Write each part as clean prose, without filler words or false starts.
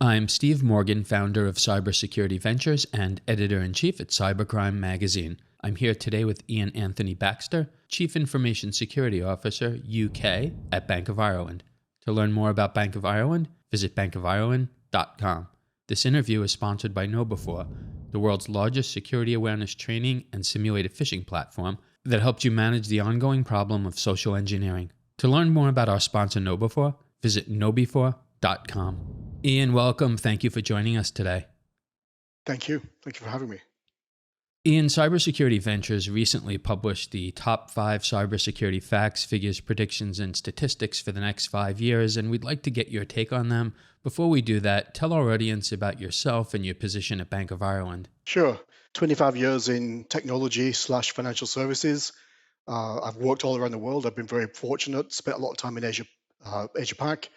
I'm Steve Morgan, founder of Cybersecurity Ventures and editor-in-chief at Cybercrime magazine. I'm here today with Ian Anthony Baxter, Chief Information Security Officer, UK at Bank of Ireland. To learn more about Bank of Ireland, visit bankofireland.com. This interview is sponsored by KnowBe4, the world's largest security awareness training and simulated phishing platform that helps you manage the ongoing problem of social engineering. To learn more about our sponsor KnowBe4, visit knowbe4.com. Ian, welcome. Thank you for joining us today. Thank you. Thank you for having me. Ian, Cybersecurity Ventures recently published the top 5 cybersecurity facts, figures, predictions, and statistics for the next 5 years, and we'd like to get your take on them. Before we do that, tell our audience about yourself and your position at Bank of Ireland. Sure. 25 years in technology/financial services. I've worked all around the world. I've been very fortunate, spent a lot of time in Asia Pac,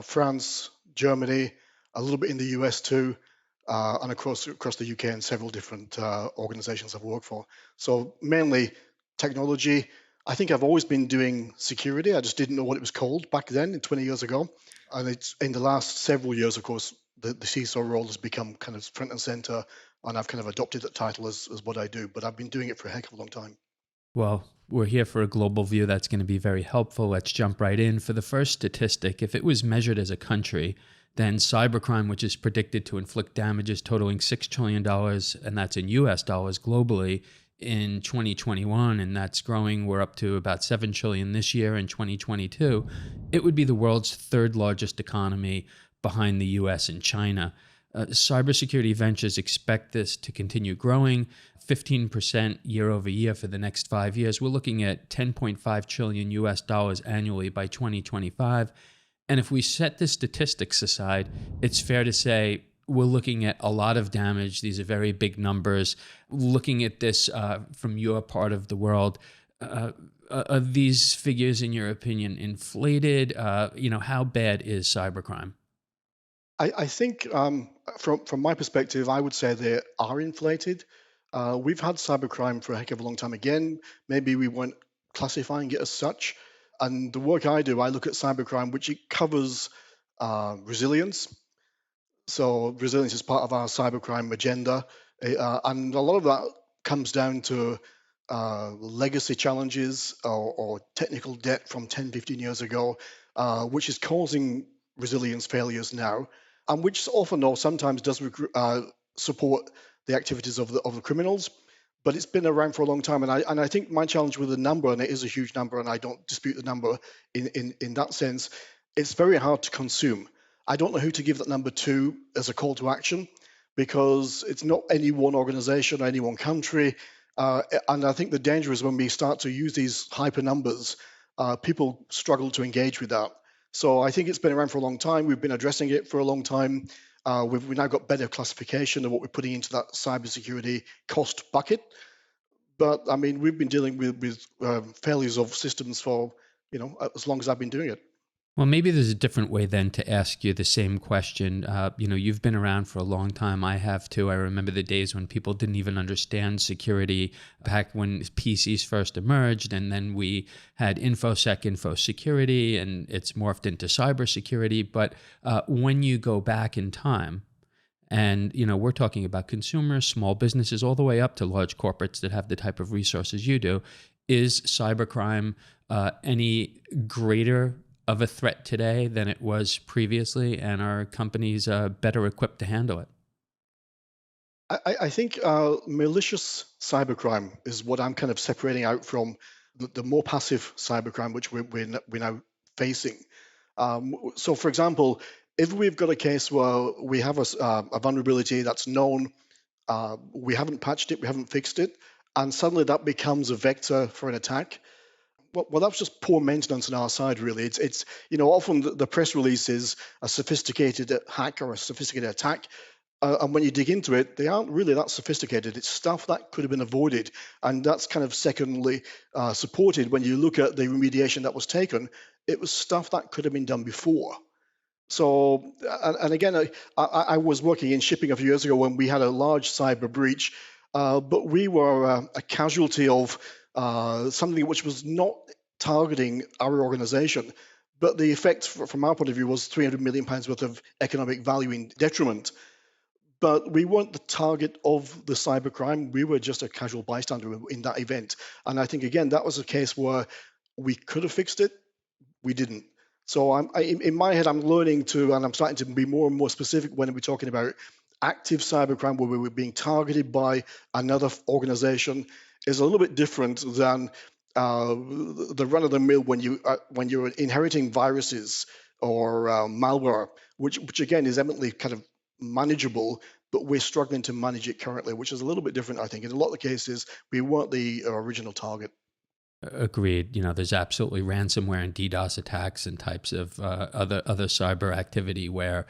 France, Germany, a little bit in the US too, and across the UK and several different organizations I've worked for. So mainly technology. I think I've always been doing security. I just didn't know what it was called back then, 20 years ago. And it's in the last several years, of course, the CISO role has become kind of front and center, and I've kind of adopted that title as what I do. But I've been doing it for a heck of a long time. Well, we're here for a global view that's going to be very helpful. Let's jump right in. For the first statistic, if it was measured as a country, then cybercrime, which is predicted to inflict damages totaling $6 trillion, and that's in US dollars globally, in 2021, and that's growing. We're up to about $7 trillion this year in 2022. It would be the world's third largest economy behind the US and China. Cybersecurity Ventures expect this to continue growing 15% year over year for the next 5 years. We're looking at $10.5 trillion US dollars annually by 2025. And if we set the statistics aside, it's fair to say we're looking at a lot of damage. These are very big numbers. Looking at this from your part of the world, are these figures, in your opinion, inflated? How bad is cybercrime? I think from my perspective, I would say they are inflated. We've had cybercrime for a heck of a long time. Again, maybe we weren't classifying it as such. And the work I do, I look at cybercrime, which it covers resilience. So resilience is part of our cybercrime agenda. And a lot of that comes down to legacy challenges or technical debt from 10, 15 years ago, which is causing resilience failures now, and which often or sometimes does support the activities of the criminals. But it's been around for a long time, and I think my challenge with the number, and it is a huge number, and I don't dispute the number in that sense, it's very hard to consume. I don't know who to give that number to as a call to action, because it's not any one organization or any one country, and I think the danger is when we start to use these hyper numbers, people struggle to engage with that. So I think it's been around for a long time. We've been addressing it for a long time. We've now got better classification of what we're putting into that cybersecurity cost bucket. But I mean, we've been dealing with failures of systems for as long as I've been doing it. Well, maybe there's a different way then to ask you the same question. You've been around for a long time. I have too. I remember the days when people didn't even understand security back when PCs first emerged, and then we had info security, and it's morphed into cybersecurity. But when you go back in time, and we're talking about consumers, small businesses, all the way up to large corporates that have the type of resources you do, is cybercrime any greater of a threat today than it was previously, and are companies better equipped to handle it? I think malicious cybercrime is what I'm kind of separating out from the more passive cybercrime, which we're now facing. So, for example, if we've got a case where we have a vulnerability that's known, we haven't patched it, we haven't fixed it, and suddenly that becomes a vector for an attack. Well, that's just poor maintenance on our side, really. It's often the press release is a sophisticated hack or a sophisticated attack, and when you dig into it, they aren't really that sophisticated. It's stuff that could have been avoided, and that's kind of secondly supported when you look at the remediation that was taken. It was stuff that could have been done before. So, and again, I was working in shipping a few years ago when we had a large cyber breach, but we were a casualty of something which was not targeting our organization, but the effect from our point of view was £300 million worth of economic value in detriment. But we weren't the target of the cybercrime. We were just a casual bystander in that event. And I think, again, that was a case where we could have fixed it. We didn't. So in my head, I'm learning to, and I'm starting to be more and more specific when we're talking about active cybercrime, where we were being targeted by another organization, is a little bit different than the run-of-the-mill when you're inheriting viruses or malware, which again is eminently kind of manageable, but we're struggling to manage it currently, which is a little bit different, I think. In a lot of cases, we weren't the original target. Agreed. There's absolutely ransomware and DDoS attacks and types of other cyber activity where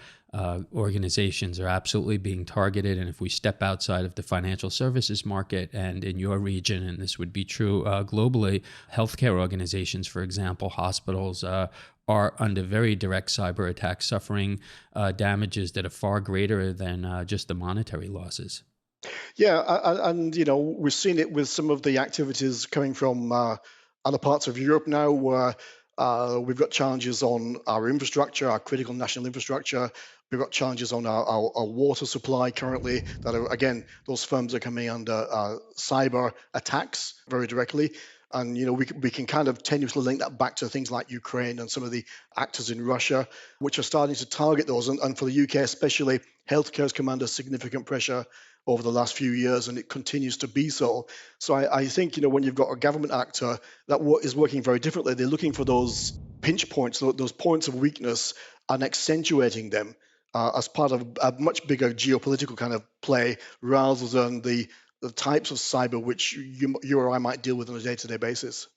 organizations are absolutely being targeted. And if we step outside of the financial services market and in your region, and this would be true globally, healthcare organizations, for example, hospitals, are under very direct cyber attacks, suffering damages that are far greater than just the monetary losses. Yeah, and we've seen it with some of the activities coming from other parts of Europe now, where we've got challenges on our infrastructure, our critical national infrastructure. We've got challenges on our water supply currently that are, again, those firms are coming under cyber attacks very directly. And we can kind of tenuously link that back to things like Ukraine and some of the actors in Russia, which are starting to target those. And for the UK especially, healthcare has come under significant pressure over the last few years, and it continues to be so. So I think when you've got a government actor that is working very differently, they're looking for those pinch points, those points of weakness, and accentuating them as part of a much bigger geopolitical kind of play, rather than the types of cyber which you or I might deal with on a day-to-day basis.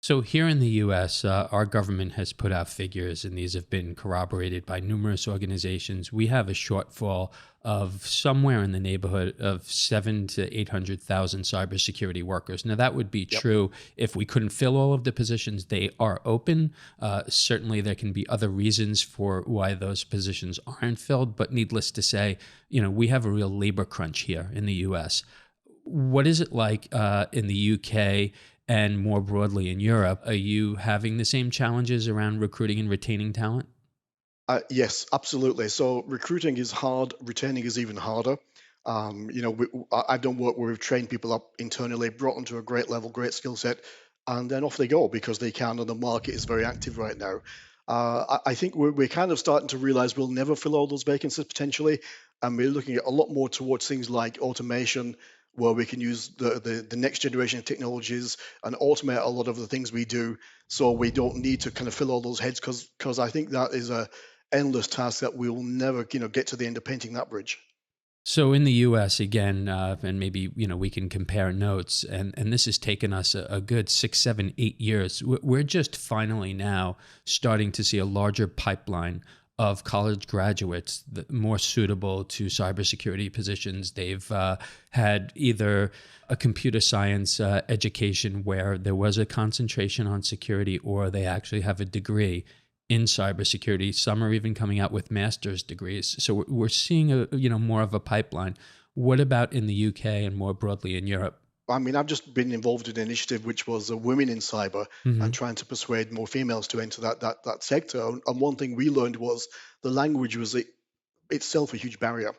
So here in the U.S., our government has put out figures, and these have been corroborated by numerous organizations. We have a shortfall of somewhere in the neighborhood of 700,000 to 800,000 cybersecurity workers. Now, that would be true if we couldn't fill all of the positions. They are open. Certainly, there can be other reasons for why those positions aren't filled. But needless to say, we have a real labor crunch here in the U.S. What is it like in the UK? And more broadly in Europe, are you having the same challenges around recruiting and retaining talent? Yes, absolutely. So recruiting is hard, retaining is even harder. I've done work where we've trained people up internally, brought them to a great level, great skill set, and then off they go because they can, and the market is very active right now. I think we're kind of starting to realize we'll never fill all those vacancies potentially, and we're looking at a lot more towards things like automation, where we can use the next generation of technologies and automate a lot of the things we do, so we don't need to kind of fill all those heads, because I think that is a endless task that we'll never get to the end of painting that bridge. So in the U.S. again, and maybe we can compare notes, and this has taken us a good 6, 7, 8 years. We're just finally now starting to see a larger pipeline of college graduates more suitable to cybersecurity positions. They've had either a computer science education where there was a concentration on security, or they actually have a degree in cybersecurity. Some are even coming out with master's degrees. So we're seeing more of a pipeline. What about in the UK and more broadly in Europe? I mean, I've just been involved in an initiative which was Women in Cyber, Hmm. and trying to persuade more females to enter that sector. And one thing we learned was the language was itself a huge barrier.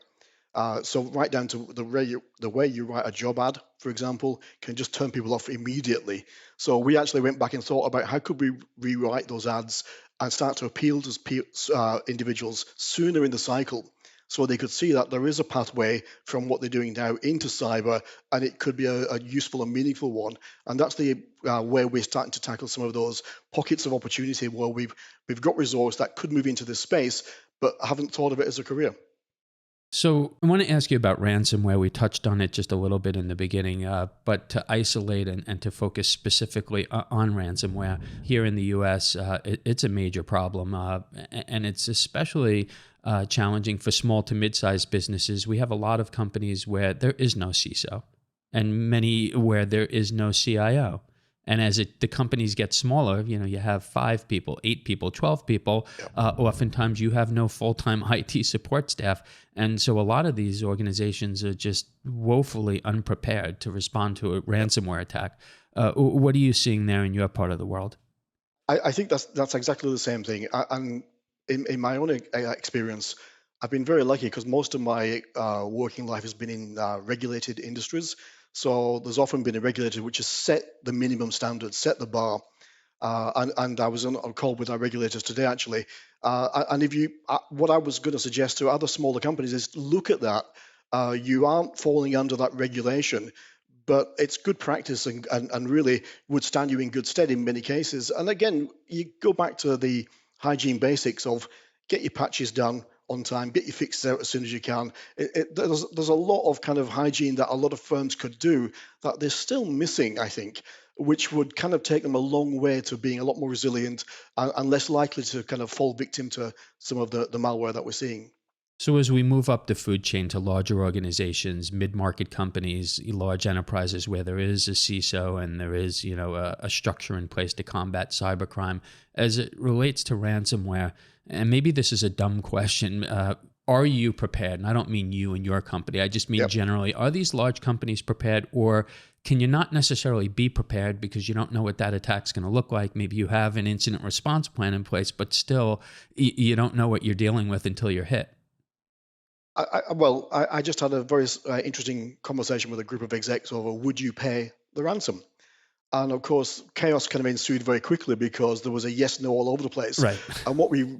So right down to the way you write a job ad, for example, can just turn people off immediately. So we actually went back and thought about how could we rewrite those ads and start to appeal to individuals sooner in the cycle, so they could see that there is a pathway from what they're doing now into cyber, and it could be a useful and meaningful one. And that's the where we're starting to tackle some of those pockets of opportunity where we've got resource that could move into this space, but haven't thought of it as a career. So I want to ask you about ransomware. We touched on it just a little bit in the beginning, but to isolate and to focus specifically on ransomware here in the U.S., it's a major problem, and it's especially challenging for small to mid-sized businesses. We have a lot of companies where there is no CISO, and many where there is no CIO. And as the companies get smaller, you have 5 people, 8 people, 12 people. Oftentimes you have no full-time IT support staff. And so a lot of these organizations are just woefully unprepared to respond to a ransomware attack. What are you seeing there in your part of the world? I think that's exactly the same thing. And in my own experience, I've been very lucky because most of my working life has been in regulated industries. So there's often been a regulator which has set the minimum standards, set the bar. And I was on a call with our regulators today, actually. And if you, what I was going to suggest to other smaller companies is look at that. You aren't falling under that regulation, but it's good practice and really would stand you in good stead in many cases. And again, you go back to the hygiene basics of get your patches done on time, get your fixes out as soon as you can. There's a lot of kind of hygiene that a lot of firms could do that they're still missing, I think, which would kind of take them a long way to being a lot more resilient and less likely to kind of fall victim to some of the malware that we're seeing. So as we move up the food chain to larger organizations, mid-market companies, large enterprises where there is a CISO and there is, a structure in place to combat cybercrime, as it relates to ransomware, and maybe this is a dumb question, are you prepared? And I don't mean you and your company. I just mean Yep. generally, are these large companies prepared, or can you not necessarily be prepared because you don't know what that attack's going to look like? Maybe you have an incident response plan in place, but still you don't know what you're dealing with until you're hit. I just had a very interesting conversation with a group of execs over would you pay the ransom? And of course, chaos kind of ensued very quickly because there was a yes, no all over the place. Right. And what we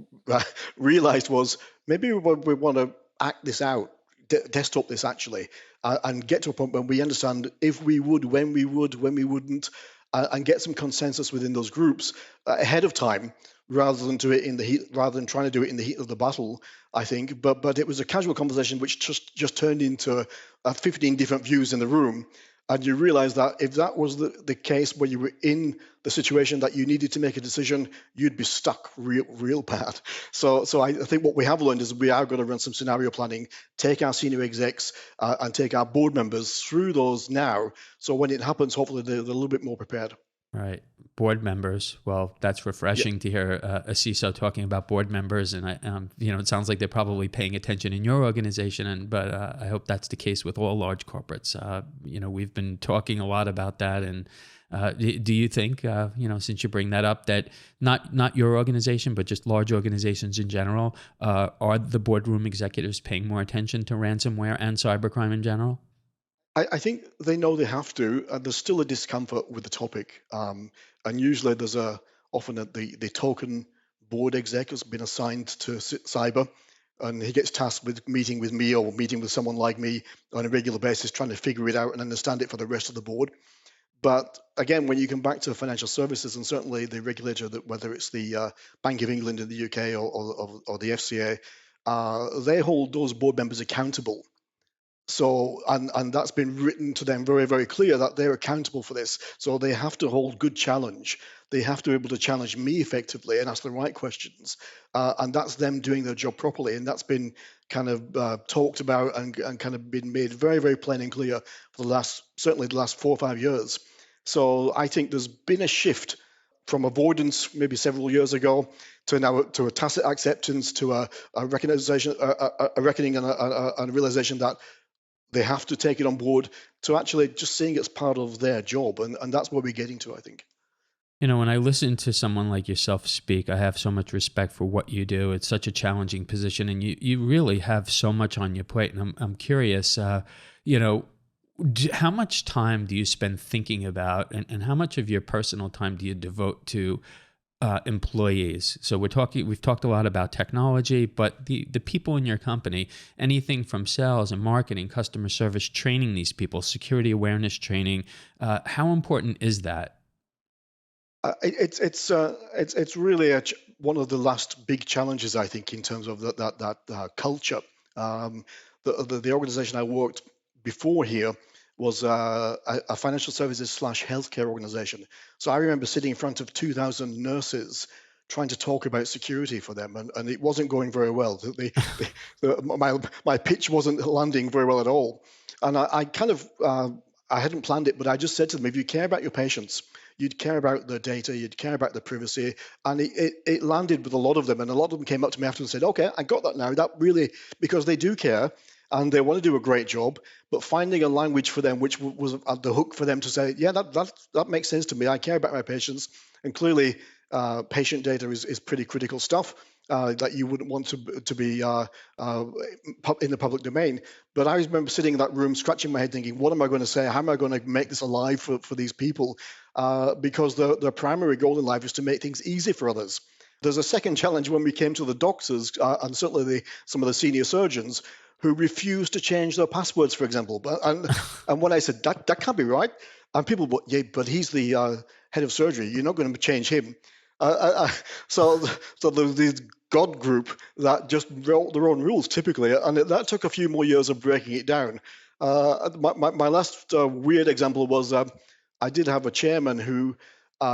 realized was maybe we want to act this out, desktop this actually, and get to a point when we understand if we would, when we wouldn't, and get some consensus within those groups ahead of time rather than do it in the heat, rather than trying to do it in the heat of the battle. I think, but it was a casual conversation which just turned into 15 different views in the room. And you realize that if that was the case where you were in the situation that you needed to make a decision, you'd be stuck real bad. So I think what we have learned is we are going to run some scenario planning, take our senior execs and take our board members through those now. So when it happens, hopefully they're a little bit more prepared. Right. Board members. Well, that's Yeah. refreshing to hear a CISO talking about board members, and it sounds like they're probably paying attention in your organization. But I hope that's the case with all large corporates. We've been talking a lot about that, and do you think, since you bring that up, that not your organization, but just large organizations in general, are the boardroom executives paying more attention to ransomware and cybercrime in general? I think they know they have to, and there's still a discomfort with the topic. And usually there's the token board exec has been assigned to cyber, and he gets tasked with meeting with me or meeting with someone like me on a regular basis, trying to figure it out and understand it for the rest of the board. But again, when you come back to financial services, and certainly the regulator, that whether it's the Bank of England in the UK or the FCA, they hold those board members accountable. So, and that's been written to them very, very clear that they're accountable for this. So they have to hold good challenge. They have to be able to challenge me effectively and ask the right questions. And that's them doing their job properly. And that's been kind of talked about and kind of been made very, very plain and clear for certainly the last 4 or 5 years. So I think there's been a shift from avoidance maybe several years ago to now to a tacit acceptance to a recognition, a reckoning and a realization that they have to take it on board to actually just seeing it as part of their job. And that's where we're getting to, I think. When I listen to someone like yourself speak, I have so much respect for what you do. It's such a challenging position, and you really have so much on your plate. And I'm curious, how much time do you spend thinking about, and how much of your personal time do you devote to employees? So we've talked a lot about technology, but the people in your company, anything from sales and marketing, customer service, training these people, security awareness training, how important is that? It's really one of the last big challenges, I think, in terms of that culture. Um, the organization I worked before here was a financial services slash healthcare organization. So I remember sitting in front of 2,000 nurses trying to talk about security for them, and it wasn't going very well. My pitch wasn't landing very well at all, and I kind of I hadn't planned it, but I just said to them, if you care about your patients, you'd care about the data, you'd care about the privacy. And it landed with a lot of them. And a lot of them came up to me after and said, okay, I got that now. That really, because they do care and they want to do a great job, but finding a language for them, which was at the hook for them to say, yeah, that makes sense to me. I care about my patients. And clearly, patient data is pretty critical stuff that you wouldn't want to be in the public domain. But I remember sitting in that room, scratching my head, thinking, "What am I going to say? How am I going to make this alive for these people?" Because their primary goal in life is to make things easy for others. There's a second challenge when we came to the doctors and certainly some of the senior surgeons who refused to change their passwords, for example. And when I said that can't be right, and people, yeah, but he's the head of surgery. You're not going to change him. So there's this God group that just wrote their own rules typically, and that took a few more years of breaking it down. My last weird example was I did have a chairman who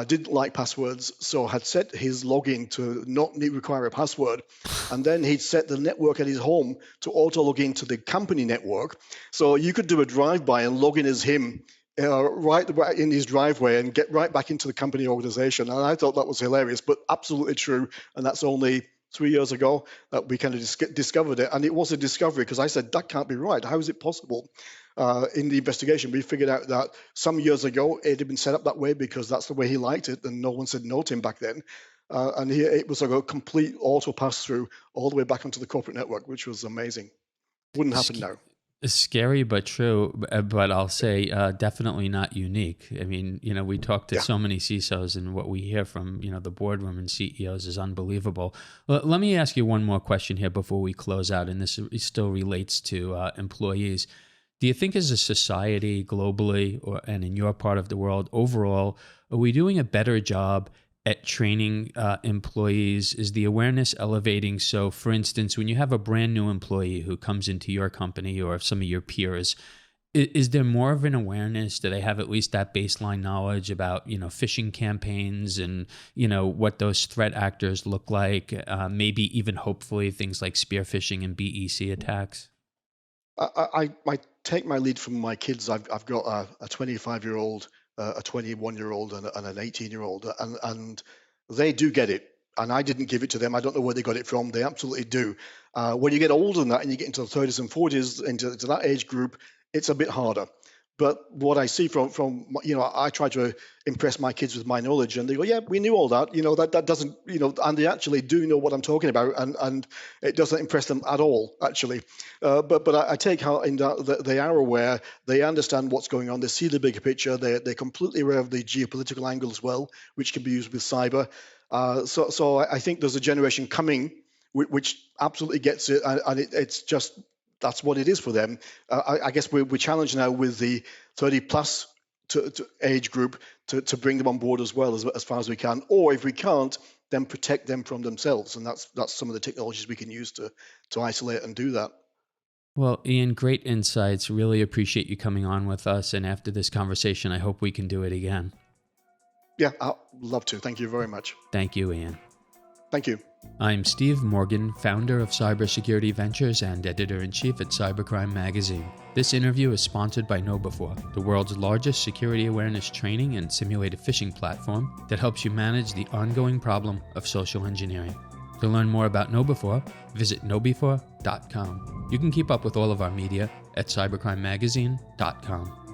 didn't like passwords, so had set his login to not require a password, and then he'd set the network at his home to auto log into the company network, so you could do a drive-by and log in as him right in his driveway and get right back into the company organization. And I thought that was hilarious, but absolutely true. And that's only 3 years ago that we kind of discovered it. And it was a discovery because I said, that can't be right. How is it possible? In the investigation, we figured out that some years ago it had been set up that way because that's the way he liked it, and no one said no to him back then. And it was like a complete auto pass through all the way back onto the corporate network, which was amazing. Wouldn't happen now. Scary but true, but I'll say definitely not unique. I mean, we talk to so many CISOs, and what we hear from, the boardroom and CEOs is unbelievable. Let me ask you one more question here before we close out, and this still relates to employees. Do you think as a society globally and in your part of the world overall, are we doing a better job at training employees? Is the awareness elevating? So for instance, when you have a brand new employee who comes into your company or some of your peers, is there more of an awareness? Do they have at least that baseline knowledge about, phishing campaigns and, what those threat actors look like? Maybe even hopefully things like spear phishing and BEC attacks? I take my lead from my kids. I've got a 25-year-old, a 21-year-old, and an 18-year-old, and they do get it. And I didn't give it to them. I don't know where they got it from. They absolutely do. When you get older than that and you get into the 30s and 40s, into that age group, it's a bit harder. But what I see from I try to impress my kids with my knowledge, and they go, "Yeah, we knew all that. That doesn't, and they actually do know what I'm talking about, and it doesn't impress them at all, actually. But I take heart in that they are aware, they understand what's going on, they see the bigger picture, they're completely aware of the geopolitical angle as well, which can be used with cyber. So I think there's a generation coming which absolutely gets it, and it's just. That's what it is for them. I guess we're challenged now with the 30 plus to age group to bring them on board as well as far as we can. Or if we can't, then protect them from themselves. And that's some of the technologies we can use to isolate and do that. Well, Ian, great insights. Really appreciate you coming on with us. And after this conversation, I hope we can do it again. Yeah, I'd love to. Thank you very much. Thank you, Ian. Thank you. I'm Steve Morgan, founder of Cybersecurity Ventures and editor-in-chief at Cybercrime magazine. This interview is sponsored by KnowBe4, the world's largest security awareness training and simulated phishing platform that helps you manage the ongoing problem of social engineering. To learn more about KnowBe4, visit knowbe4.com. You can keep up with all of our media at cybercrimemagazine.com.